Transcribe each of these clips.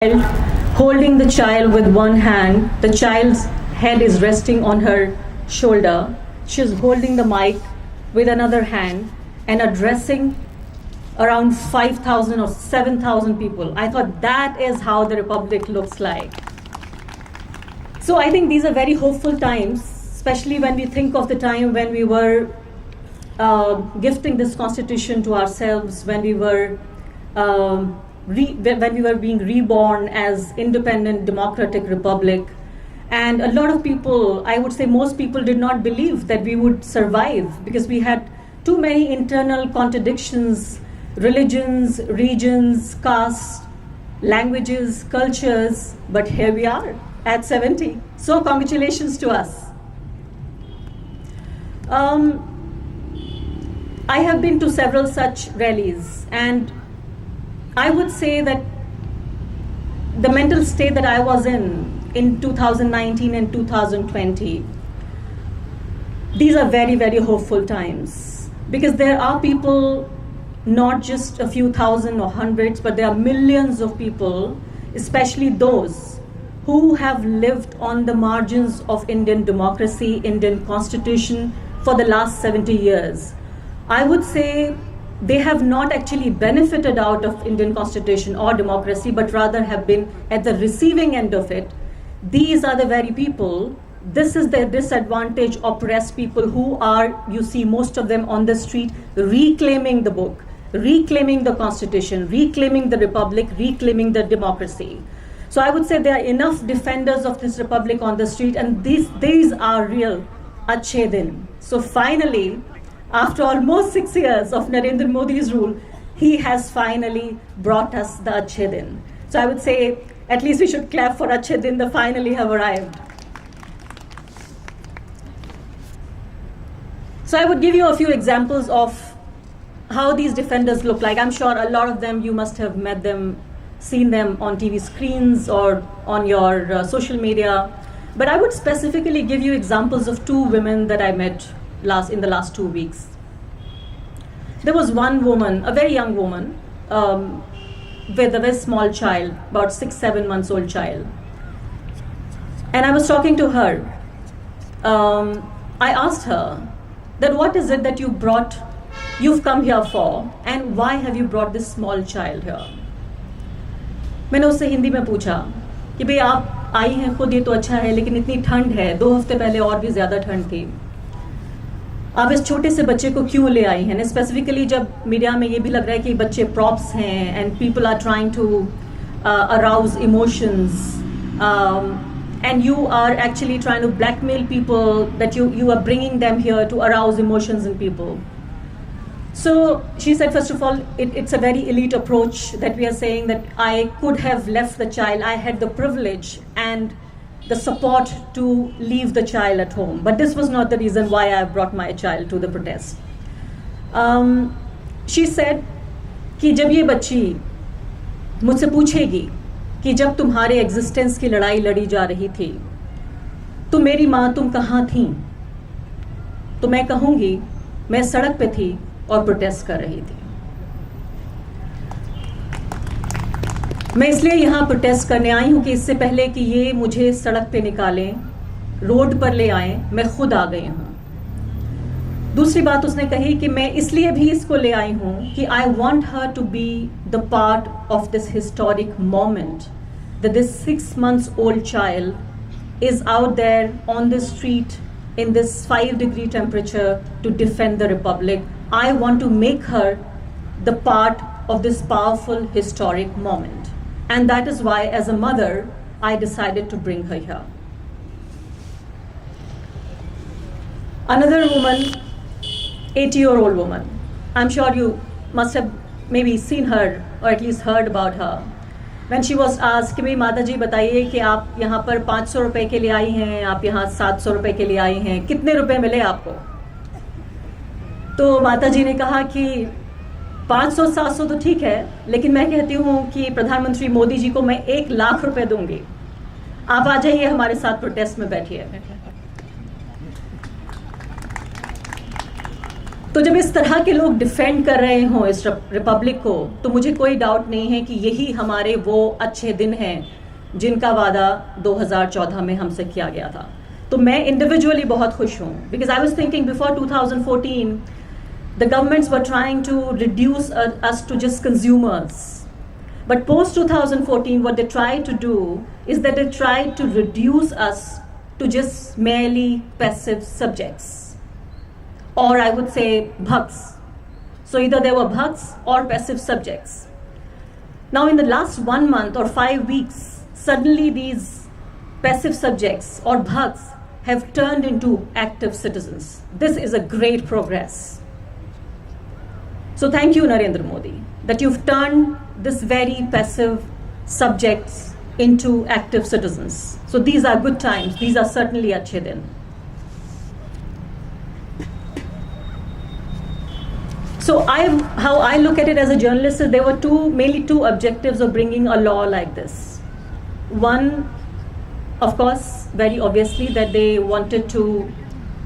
holding the child with one hand. The child's head is resting on her shoulder. She's holding the mic with another hand and addressing around 5,000 or 7,000 people. I thought that is how the Republic looks like. So I think these are very hopeful times, especially when we think of the time when we were gifting this constitution to ourselves, when we were being reborn as independent democratic republic. And a lot of people, I would say most people, did not believe that we would survive because we had too many internal contradictions, religions, regions, castes, languages, cultures, but here we are at 70. So congratulations to us. I have been to several such rallies, and I would say that the mental state that I was in 2019 and 2020, these are very, very hopeful times, because there are people, not just a few thousand or hundreds, but there are millions of people, especially those who have lived on the margins of Indian democracy, Indian constitution for the last 70 years. I would say they have not actually benefited out of Indian constitution or democracy, but rather have been at the receiving end of it. These are the very people, this is the disadvantaged, oppressed people who are, you see most of them on the street, reclaiming the book, reclaiming the constitution, reclaiming the republic, reclaiming the democracy. So I would say there are enough defenders of this republic on the street, and these are real Achhe Din. So finally, after almost 6 years of Narendra Modi's rule, he has finally brought us the Achhe Din. So I would say at least we should clap for Achhe Din, the finally have arrived. So I would give you a few examples of how these defenders look like. I'm sure a lot of them, you must have met them, seen them on TV screens or on your social media. But I would specifically give you examples of two women that I met in the last 2 weeks. There was one woman, a very young woman, with a very small child, about 6-7 months old child. And I was talking to her. I asked her that what is it that you've come here for, and why have you brought this small child here? मैंने उससे हिंदी में पूछा कि भाई आप आई हैं खुद, ये तो अच्छा है, लेकिन इतनी ठंड है, 2 हफ्ते पहले और भी ज़्यादा ठंड थी, आप इस छोटे से बच्चे को क्यों ले आई हैं? स्पेसिफिकली जब मीडिया में ये भी लग रहा है कि बच्चे प्रॉप्स हैं and people are trying to arouse emotions and you are actually trying to blackmail people that you are bringing them here to arouse emotions in people. So she said, first of all, it's a very elite approach that we are saying that I could have left the child. I had the privilege and the support to leave the child at home. But this was not the reason why I brought my child to the protest. She said कि जब ये बच्ची मुझसे पूछेगी कि जब तुम्हारे existence की लड़ाई लड़ी जा रही थी तो मेरी माँ तुम कहाँ थी, तो मैं कहूँगी मैं सड़क पे थी और प्रोटेस्ट कर रही थी. मैं इसलिए यहाँ प्रोटेस्ट करने आई हूँ कि इससे पहले कि ये मुझे सड़क पे निकालें, रोड पर ले आएं, मैं खुद आ गई हूँ. दूसरी बात उसने कही कि मैं इसलिए भी इसको ले आई हूँ कि I want her to be the part of this historic moment that this 6 months old child is out there on the street in this 5-degree temperature to defend the republic. I want to make her the part of this powerful historic moment. And that is why, as a mother, I decided to bring her here. Another woman, 80-year-old woman. I'm sure you must have maybe seen her or at least heard about her. When she was asked कि भाई माता जी बताइए कि आप यहाँ पर 500 रुपए के लिए आई हैं, आप यहाँ 700 रुपए के लिए आई हैं, कितने रुपए मिले आपको? तो माता जी ने कहा कि 500-700 तो ठीक है, लेकिन मैं कहती हूँ कि प्रधानमंत्री मोदी जी को मैं 1 लाख रुपए दूंगी, आप आ जाइए हमारे साथ प्रोटेस्ट में बैठिए. तो तो जब इस तरह के लोग डिफेंड कर रहे हों इस रिपब्लिक को, तो मुझे कोई डाउट नहीं है कि यही हमारे वो अच्छे दिन हैं जिनका वादा 2014 में हमसे किया गया था. तो मैं इंडिविजुअली बहुत खुश हूँ, because I was thinking before 2014 the governments were trying to reduce us to just consumers. But post 2014, what they tried to do is that they tried to reduce us to just merely passive subjects. Or I would say bhaks. So either they were bhaks or passive subjects. Now in the last 1 month or 5 weeks, suddenly these passive subjects or bhaks have turned into active citizens. This is a great progress. So thank you, Narendra Modi, that you've turned this very passive subjects into active citizens. So these are good times. These are certainly achhe din. So how I look at it as a journalist is there were mainly two objectives of bringing a law like this. One, of course, very obviously, that they wanted to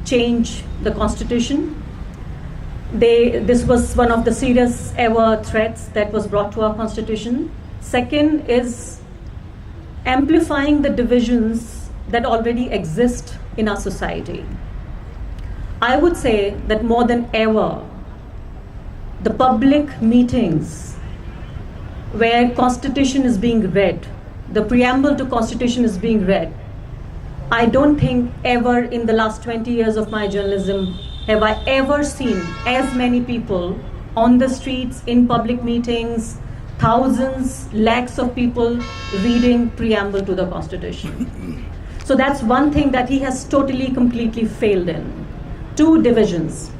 change the constitution. This was one of the serious ever threats that was brought to our constitution. Second is amplifying the divisions that already exist in our society. I would say that more than ever, the public meetings where constitution is being read, the preamble to constitution is being read, I don't think ever in the last 20 years of my journalism have I ever seen as many people on the streets, in public meetings, thousands, lakhs of people reading preamble to the Constitution. So that's one thing that he has totally, completely failed in. Two divisions.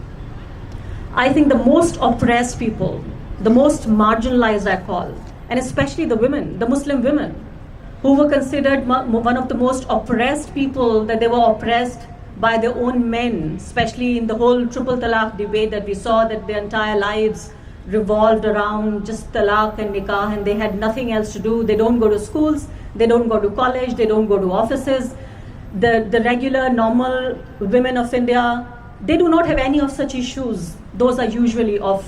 I think the most oppressed people, the most marginalized I call, and especially the women, the Muslim women, who were considered one of the most oppressed people, that they were oppressed by their own men, especially in the whole triple talaq debate that we saw, that their entire lives revolved around just talaq and nikah, and they had nothing else to do. They don't go to schools, they don't go to college, they don't go to offices. The regular, normal women of India, they do not have any of such issues. Those are usually of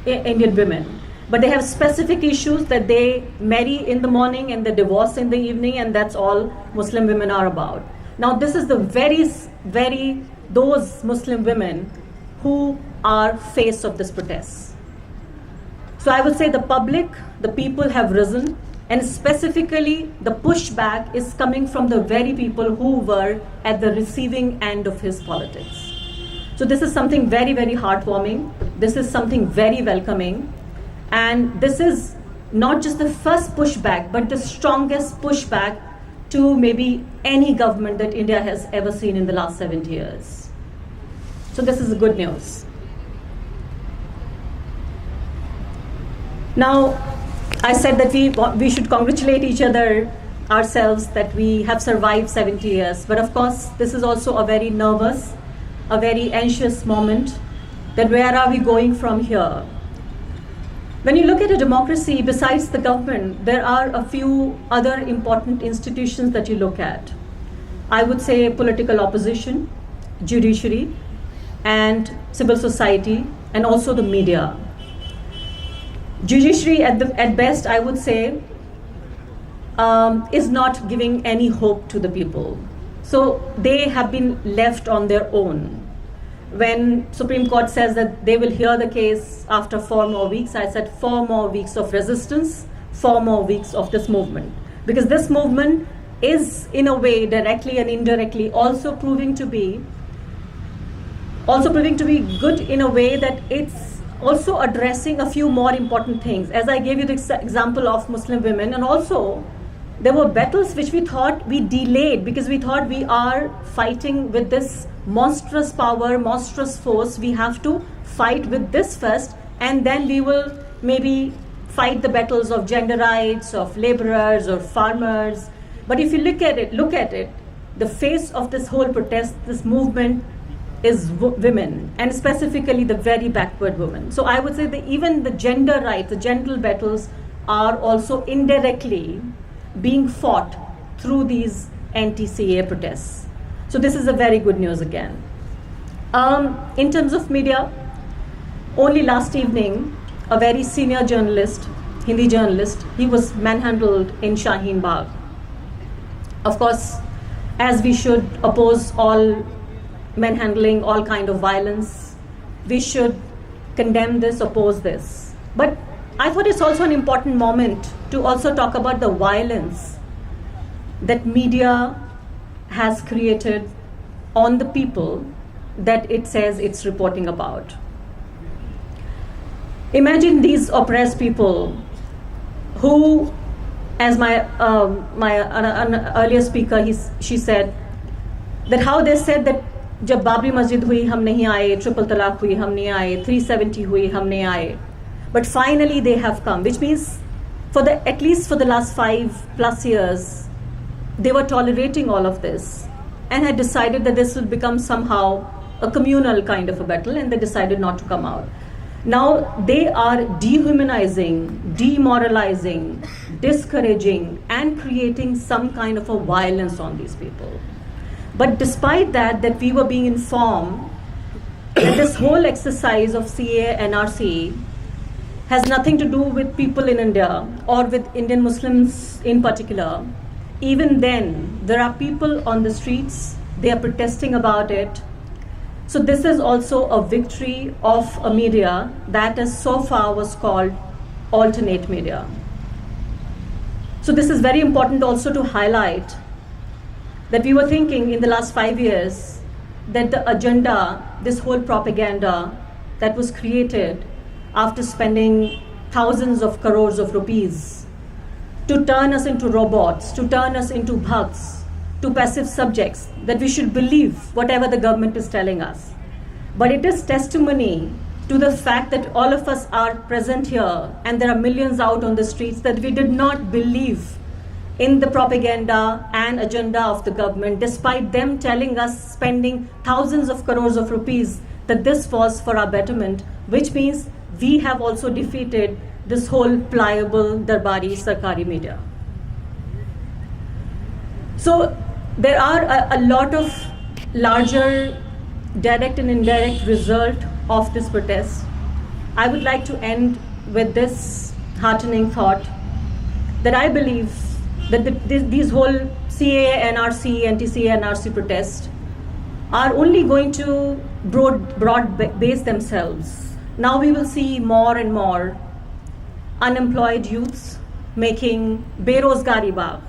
Indian women. But they have specific issues that they marry in the morning and they divorce in the evening, and that's all Muslim women are about. Now this is the those Muslim women who are face of this protest. So I would say the public, the people have risen, and specifically the pushback is coming from the very people who were at the receiving end of his politics. So this is something very, very heartwarming. This is something very welcoming. And this is not just the first pushback, but the strongest pushback to maybe any government that India has ever seen in the last 70 years. So this is good news. Now, I said that we should congratulate each other, ourselves, that we have survived 70 years. But of course, this is also a very nervous, a very anxious moment, that where are we going from here? When you look at a democracy, besides the government, there are a few other important institutions that you look at. I would say political opposition, judiciary, and civil society, and also the media. Judiciary, at best, I would say, is not giving any hope to the people. So they have been left on their own. When Supreme Court says that they will hear the case after 4 more weeks, I said 4 more weeks of resistance, 4 more weeks of this movement. Because this movement is, in a way, directly and indirectly, also proving to be good in a way that it's also addressing a few more important things. As I gave you the example of Muslim women, and also there were battles which we thought we delayed because we thought we are fighting with this monstrous power, monstrous force. We have to fight with this first, and then we will maybe fight the battles of gender rights, of laborers or farmers. But if you look at it, the face of this whole protest, this movement, is women, and specifically the very backward women. So I would say that even the gender rights, the gender battles, are also indirectly being fought through these anti-CAA protests. So this is a very good news again. In terms of media, only last evening, a very senior journalist, Hindi journalist, he was manhandled in Shaheen Bagh. Of course, as we should oppose all manhandling, all kind of violence, we should condemn this, oppose this. But I thought it's also an important moment to also talk about the violence that media has created on the people that it says it's reporting about. Imagine these oppressed people who, as an earlier speaker, she said that how they said that जब बाबरी मस्जिद हुई हम नहीं आए, triple तलाक हुई हम नहीं आए, 370 हुई हम नहीं आए, but finally they have come, which means at least for the last 5+ years they were tolerating all of this and had decided that this will become somehow a communal kind of a battle, and they decided not to come out. Now they are dehumanizing, demoralizing, discouraging, and creating some kind of a violence on these people. But despite that we were being informed that this whole exercise of CAA NRC has nothing to do with people in India or with Indian Muslims in particular. Even then, there are people on the streets, they are protesting about it. So this is also a victory of a media that is so far was called alternate media. So this is very important also to highlight that we were thinking in the last 5 years that the agenda, this whole propaganda that was created after spending thousands of crores of rupees to turn us into robots, to turn us into bhaks, to passive subjects, that we should believe whatever the government is telling us. But it is testimony to the fact that all of us are present here and there are millions out on the streets that we did not believe in the propaganda and agenda of the government, despite them telling us, spending thousands of crores of rupees, that this was for our betterment, which means we have also defeated this whole pliable Darbari Sarkari media. So there are a lot of larger direct and indirect result of this protest. I would like to end with this heartening thought that I believe that these whole CAA NRC, anti-CAA NRC protests are only going to broad base themselves. Now we will see more and more unemployed youths making Berozgari Bagh.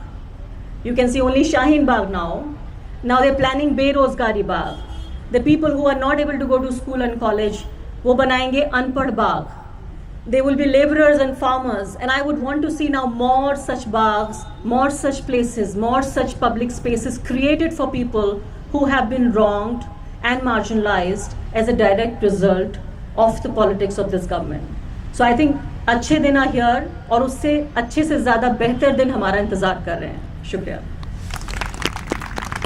You can see only Shaheen Bagh now. Now they're planning Berozgari Bagh. The people who are not able to go to school and college, wo banayenge Anpad Bagh. They will be laborers and farmers, and I would want to see now more such baghs, more such places, more such public spaces created for people who have been wronged and marginalized as a direct result of the politics of this government. So I think अच्छे दिन are here और उससे अच्छे से ज़्यादा बेहतर दिन हमारा इंतज़ार कर रहे हैं. शुक्रिया.